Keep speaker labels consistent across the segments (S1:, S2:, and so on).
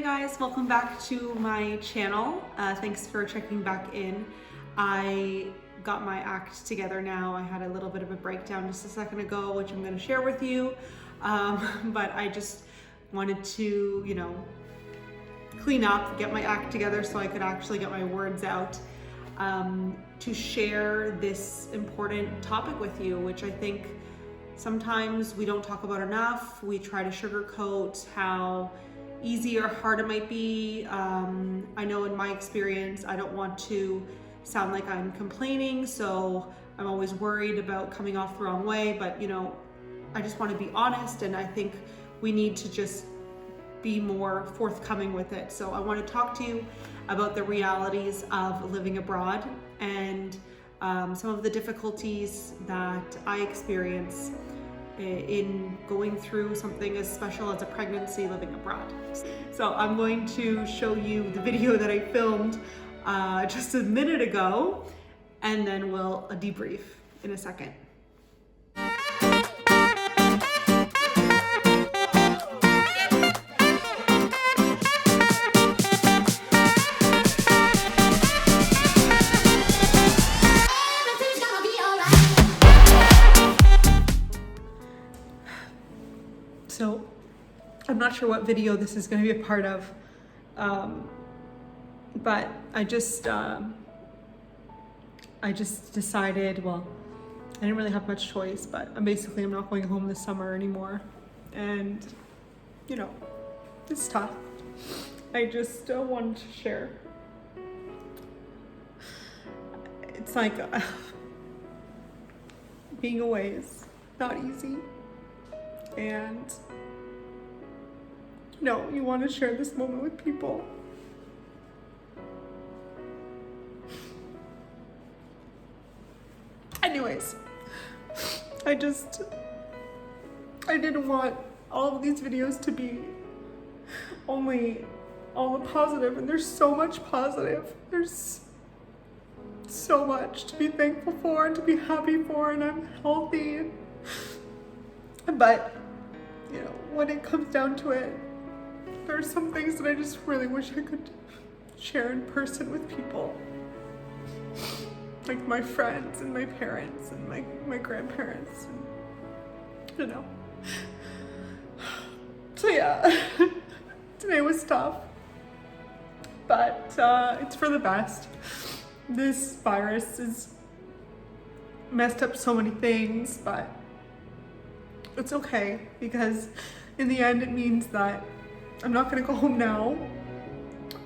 S1: guys, welcome back to my channel. Thanks for checking back in. I got my act together now. I had a little bit of a breakdown just a second ago, which I'm going to share with you. But I just wanted to, clean up, get my act together so I could actually get my words out to share this important topic with you, which I think sometimes we don't talk about enough. We try to sugarcoat how easy or hard it might be. I know in my experience, I don't want to sound like I'm complaining, so I'm always worried about coming off the wrong way, but I just want to be honest, and I think we need to just be more forthcoming with it. So I want to talk to you about the realities of living abroad and some of the difficulties that I experience in going through something as special as a pregnancy living abroad. So I'm going to show you the video that I filmed just a minute ago, and then we'll debrief in a second. So I'm not sure what video this is going to be a part of, but I just decided, well, I didn't really have much choice, but I'm not going home this summer anymore. And, it's tough. I just wanted to share. It's like being away is not easy. And you want to share this moment with people. Anyways, I didn't want all of these videos to be only all the positive, and there's so much positive. There's so much to be thankful for and to be happy for, and I'm healthy. But when it comes down to it, there's some things that I just really wish I could share in person with people. Like my friends and my parents and my grandparents. And, So yeah, today was tough. But it's for the best. This virus has messed up so many things, but it's okay, because in the end it means that I'm not gonna go home now,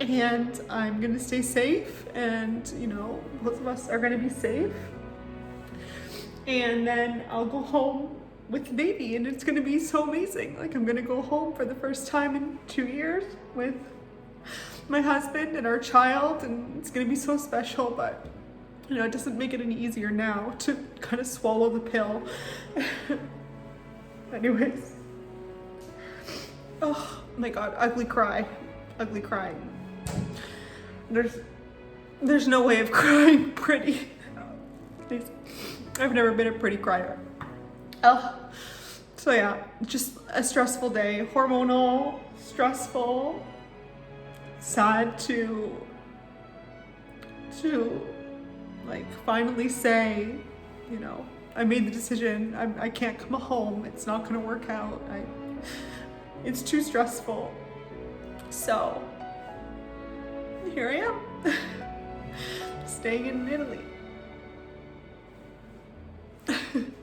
S1: and I'm gonna stay safe, and both of us are gonna be safe, and then I'll go home with the baby, and it's gonna be so amazing. Like, I'm gonna go home for the first time in 2 years with my husband and our child, and it's gonna be so special. But it doesn't make it any easier now to kind of swallow the pill. Anyways, oh my God, ugly cry. There's no way of crying pretty. I've never been a pretty crier. So yeah, just a stressful day, hormonal, stressful, sad to like finally say, I made the decision. I can't come home. It's not gonna work out. It's too stressful. So here I am, staying in Italy.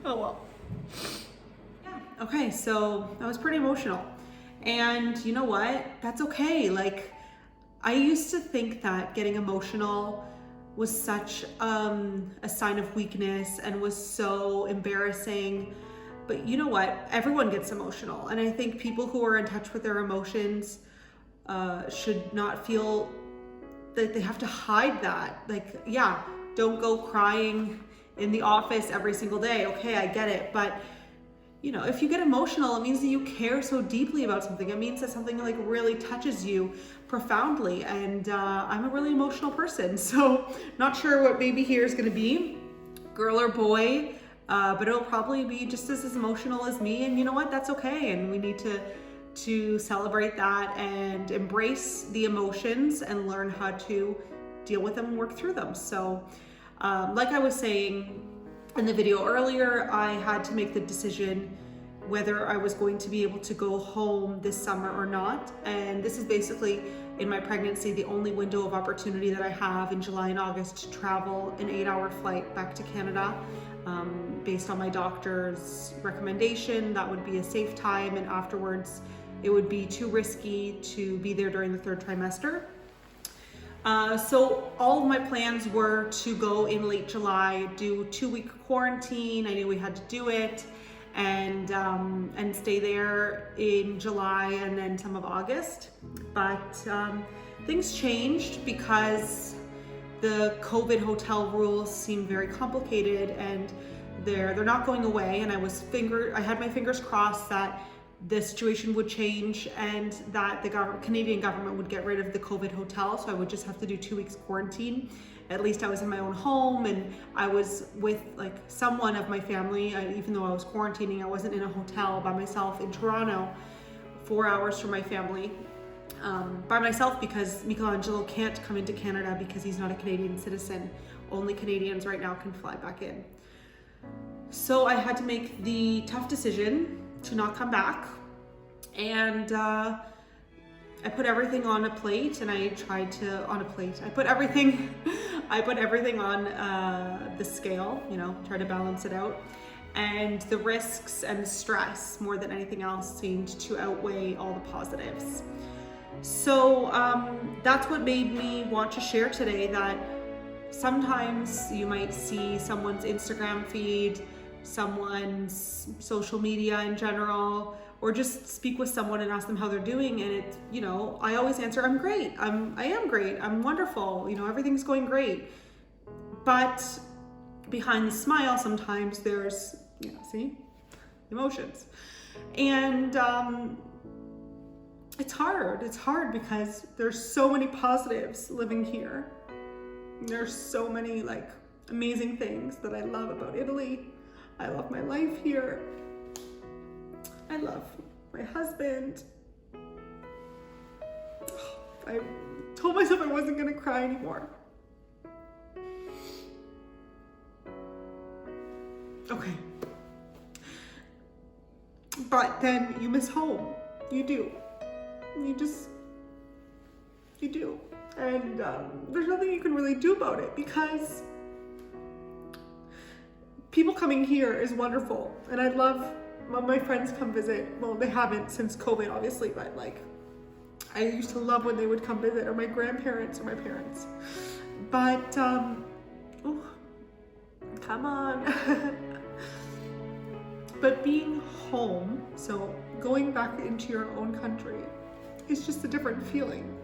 S1: Oh well. Yeah. Okay, so that was pretty emotional. And you know what? That's okay. Like, I used to think that getting emotional was such a sign of weakness and was so embarrassing. But you know what? Everyone gets emotional. And I think people who are in touch with their emotions should not feel that they have to hide that. Like, yeah, don't go crying in the office every single day. Okay, I get it. But if you get emotional, it means that you care so deeply about something. It means that something like really touches you profoundly. And I'm a really emotional person. So not sure what baby here is gonna be, girl or boy, but it'll probably be just as emotional as me. And you know what? That's okay. And we need to to celebrate that and embrace the emotions and learn how to deal with them and work through them. So like I was saying in the video earlier, I had to make the decision whether I was going to be able to go home this summer or not. And this is basically, in my pregnancy, the only window of opportunity that I have in July and August to travel an 8-hour flight back to Canada. Based on my doctor's recommendation, that would be a safe time, and afterwards it would be too risky to be there during the 3rd trimester. So all of my plans were to go in late July, do 2-week quarantine. I knew we had to do it, and stay there in July and then some of August. But things changed because the COVID hotel rules seem very complicated, and they're not going away. And I had my fingers crossed that the situation would change and that the Canadian government would get rid of the COVID hotel, so I would just have to do 2 weeks quarantine. At least I was in my own home, and I was with like someone of my family. Even though I was quarantining, I wasn't in a hotel by myself in Toronto, 4 hours from my family, by myself, because Michelangelo can't come into Canada because he's not a Canadian citizen. Only Canadians right now can fly back in. So I had to make the tough decision to not come back, and I put everything on a plate, and I put everything on the scale, try to balance it out. And the risks and the stress, more than anything else, seemed to outweigh all the positives. So that's what made me want to share today, that sometimes you might see someone's Instagram feed, someone's social media in general, or just speak with someone and ask them how they're doing, and it's, I always answer, I'm great, I am great, I'm wonderful, everything's going great. But behind the smile, sometimes there's, emotions. And it's hard because there's so many positives living here. There's so many amazing things that I love about Italy. I love my life here. I love my husband. I told myself I wasn't gonna cry anymore. Okay. But then you miss home. You do. You do. And there's nothing you can really do about it, because people coming here is wonderful. And I love when my friends come visit. Well, they haven't since COVID, obviously, but I used to love when they would come visit, or my grandparents or my parents. But, come on. But being home, so going back into your own country, is just a different feeling.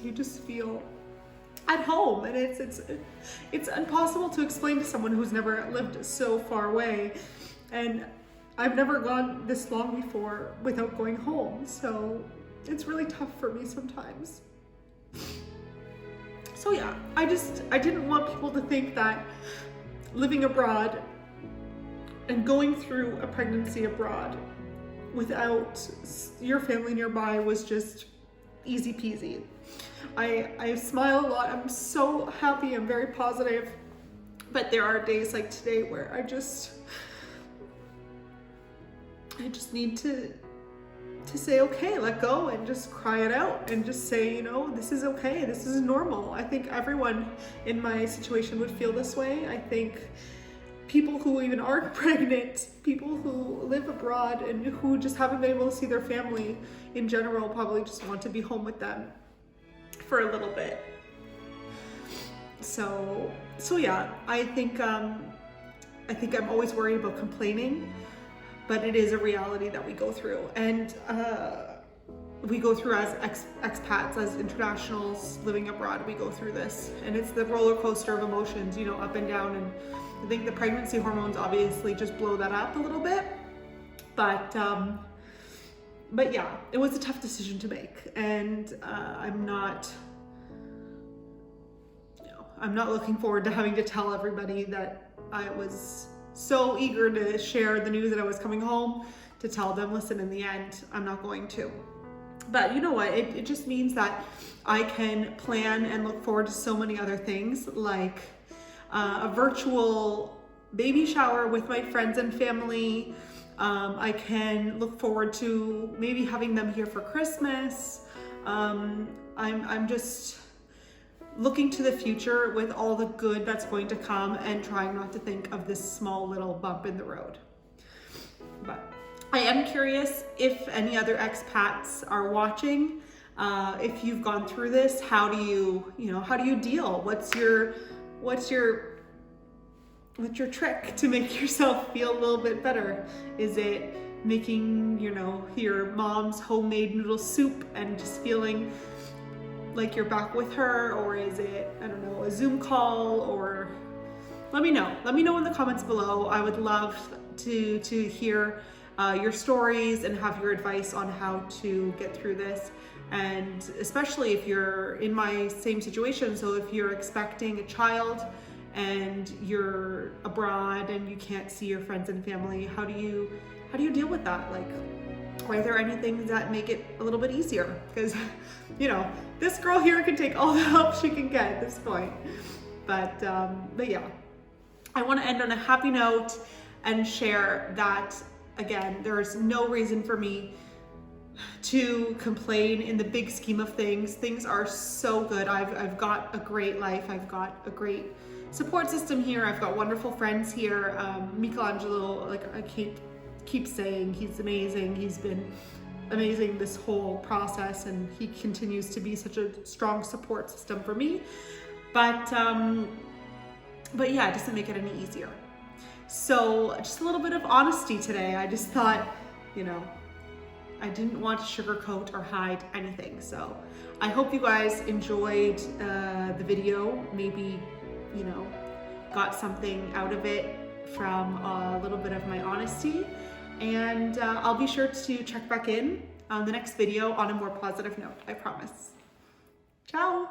S1: You just feel at home, and it's impossible to explain to someone who's never lived so far away. And I've never gone this long before without going home, so it's really tough for me sometimes. So yeah, I didn't want people to think that living abroad and going through a pregnancy abroad without your family nearby was just easy peasy. I smile a lot. I'm so happy. I'm very positive. But there are days like today where I just need to say, okay, let go, and just cry it out, and just say, this is okay. This is normal. I think everyone in my situation would feel this way. I think people who even aren't pregnant, people who live abroad and who just haven't been able to see their family in general, probably just want to be home with them for a little bit. So yeah, I think I'm always worried about complaining, but it is a reality that we go through, and we go through as expats, as internationals living abroad. We go through this, and it's the roller coaster of emotions, up and down. And I think the pregnancy hormones obviously just blow that up a little bit. But yeah, it was a tough decision to make, and I'm not looking forward to having to tell everybody that I was so eager to share the news that I was coming home to tell them, listen, in the end, I'm not going to. But you know what, it just means that I can plan and look forward to so many other things, like a virtual baby shower with my friends and family. I can look forward to maybe having them here for Christmas. I'm just looking to the future with all the good that's going to come and trying not to think of this small little bump in the road. But I am curious if any other expats are watching. If you've gone through this, how do you deal? What's your trick to make yourself feel a little bit better? Is it making, your mom's homemade noodle soup and just feeling like you're back with her? Or is it, I don't know, a Zoom call? Or let me know. Let me know in the comments below. I would love to hear your stories and have your advice on how to get through this. And especially if you're in my same situation, so if you're expecting a child and you're abroad and you can't see your friends and family, how do you deal with that? Like, are there any things that make it a little bit easier? Because, this girl here can take all the help she can get at this point. But yeah, I want to end on a happy note and share that, again, there's no reason for me to complain in the big scheme of things. Things are so good. I've got a great life. I've got a great support system here. I've got wonderful friends here. Michelangelo, like I keep saying, he's amazing. He's been amazing this whole process, and he continues to be such a strong support system for me. But yeah, it doesn't make it any easier. So just a little bit of honesty today. I just thought, I didn't want to sugarcoat or hide anything. So I hope you guys enjoyed the video. Maybe, got something out of it from a little bit of my honesty. And I'll be sure to check back in on the next video on a more positive note, I promise. Ciao.